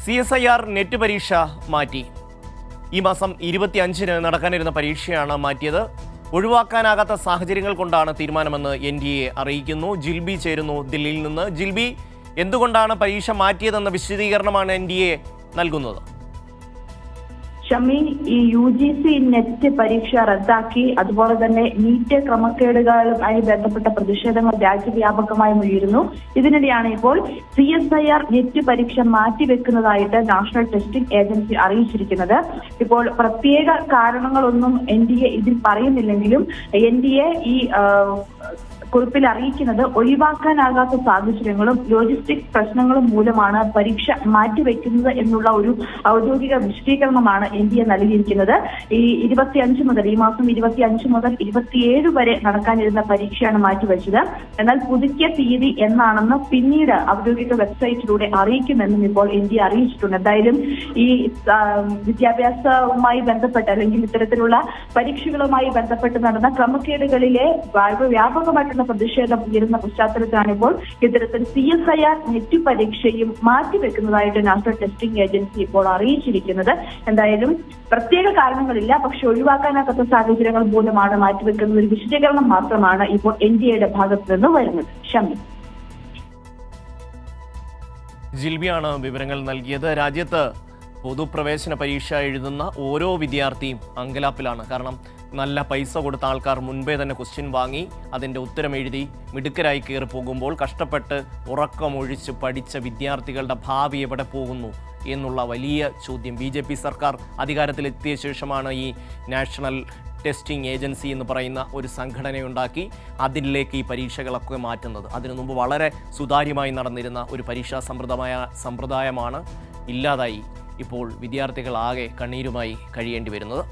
CSIR net പരീക്ഷ മാറ്റി. ഈ മാസം 25-ന് നടക്കാനിരുന്ന പരീക്ഷയാണ് മാറ്റിയത്. ഒഴിവാക്കാനാകാത്ത സാഹചര്യങ്ങൾ കൊണ്ടാണ് തീരുമാനമെന്ന് NTA അറിയിക്കുന്നു. ജിൽബി ചേരുന്നു ദില്ലിയിൽ നിന്ന്. ജിൽബി, എന്തുകൊണ്ടാണ് പരീക്ഷ മാറ്റിയതെന്ന വിശദീകരണമാണ് NTA നൽകുന്നത്? ഷമി, ഈ UGC നെറ്റ് പരീക്ഷ റദ്ദാക്കി, അതുപോലെ തന്നെ നീറ്റ് ക്രമക്കേടുകളുമായി ബന്ധപ്പെട്ട പ്രതിഷേധങ്ങൾ രാജ്യവ്യാപകമായി ഉയരുന്നു. ഇതിനിടെയാണ് ഇപ്പോൾ CSIR നെറ്റ് പരീക്ഷ മാറ്റിവെക്കുന്നതായിട്ട് നാഷണൽ ടെസ്റ്റിംഗ് ഏജൻസി അറിയിച്ചിരിക്കുന്നത്. ഇപ്പോൾ പ്രത്യേക കാരണങ്ങളൊന്നും NTA ഇതിൽ പറയുന്നില്ലെങ്കിലും NTA ഈ കുറിപ്പിൽ അറിയിക്കുന്നത് ഒഴിവാക്കാനാകാത്ത സാഹചര്യങ്ങളും ലോജിസ്റ്റിക് പ്രശ്നങ്ങളും മൂലമാണ് പരീക്ഷ മാറ്റിവെക്കുന്നത് എന്നുള്ള ഒരു ഔദ്യോഗിക വിശദീകരണമാണ് NTA നൽകിയിരിക്കുന്നത്. ഈ മാസം 25 മുതൽ 27 വരെ നടക്കാനിരുന്ന പരീക്ഷയാണ് മാറ്റിവെച്ചത്. എന്നാൽ പുതുക്കിയ തീയതി എന്നാണെന്ന് പിന്നീട് ഔദ്യോഗിക വെബ്സൈറ്റിലൂടെ അറിയിക്കുമെന്നും ഇപ്പോൾ NTA അറിയിച്ചിട്ടുണ്ട്. എന്തായാലും ഈ വിദ്യാഭ്യാസവുമായി ബന്ധപ്പെട്ട് അല്ലെങ്കിൽ ഇത്തരത്തിലുള്ള പരീക്ഷകളുമായി ബന്ധപ്പെട്ട് നടന്ന ക്രമക്കേടുകളിലെ വ്യാപകമായിട്ടുള്ള പ്രതിഷേധം ഉയരുന്ന പശ്ചാത്തലത്തിലാണ് ഇപ്പോൾ ഇത്തരത്തിൽ CSIR നെറ്റ് പരീക്ഷയും മാറ്റിവെക്കുന്നതായിട്ട് നാഷണൽ ടെസ്റ്റിംഗ് ഏജൻസി ഇപ്പോൾ അറിയിച്ചിരിക്കുന്നത്. എന്തായാലും പ്രത്യേക കാരണങ്ങളില്ല, പക്ഷെ ഒഴിവാക്കാനാകാത്ത സാഹചര്യങ്ങൾ മൂലമാണ് മാറ്റിവെക്കുന്നത്. ഒരു വിശദീകരണം മാത്രമാണ് ഇപ്പോൾ NTAയുടെ ഭാഗത്ത് നിന്ന് വരുന്നത്. ഷമി, ജിൽബിയാണ് വിവരങ്ങൾ നൽകിയത്. രാജ്യത്ത് പൊതുപ്രവേശന പരീക്ഷ എഴുതുന്ന ഓരോ വിദ്യാർത്ഥിയും അങ്കലാപ്പിലാണ്. കാരണം നല്ല പൈസ കൊടുത്ത ആൾക്കാർ മുൻപേ തന്നെ ക്വസ്റ്റ്യൻ വാങ്ങി അതിൻ്റെ ഉത്തരം എഴുതി മിടുക്കരായി കയറി പോകുമ്പോൾ കഷ്ടപ്പെട്ട് ഉറക്കമൊഴിച്ച് പഠിച്ച വിദ്യാർത്ഥികളുടെ ഭാവി എവിടെ പോകുന്നു എന്നുള്ള വലിയ ചോദ്യം. BJP സർക്കാർ അധികാരത്തിലെത്തിയ ശേഷമാണ് ഈ നാഷണൽ ടെസ്റ്റിംഗ് ഏജൻസി എന്ന് പറയുന്ന ഒരു സംഘടനയുണ്ടാക്കി അതിലേക്ക് ഈ പരീക്ഷകളൊക്കെ മാറ്റുന്നത്. അതിനു മുമ്പ് വളരെ സുതാര്യമായി നടന്നിരുന്ന ഒരു പരീക്ഷാ സമ്പ്രദായമാണ് ഇല്ലാതായി ഇപ്പോൾ വിദ്യാർത്ഥികളാകെ കണ്ണീരുമായി കഴിയേണ്ടി വരുന്നത്.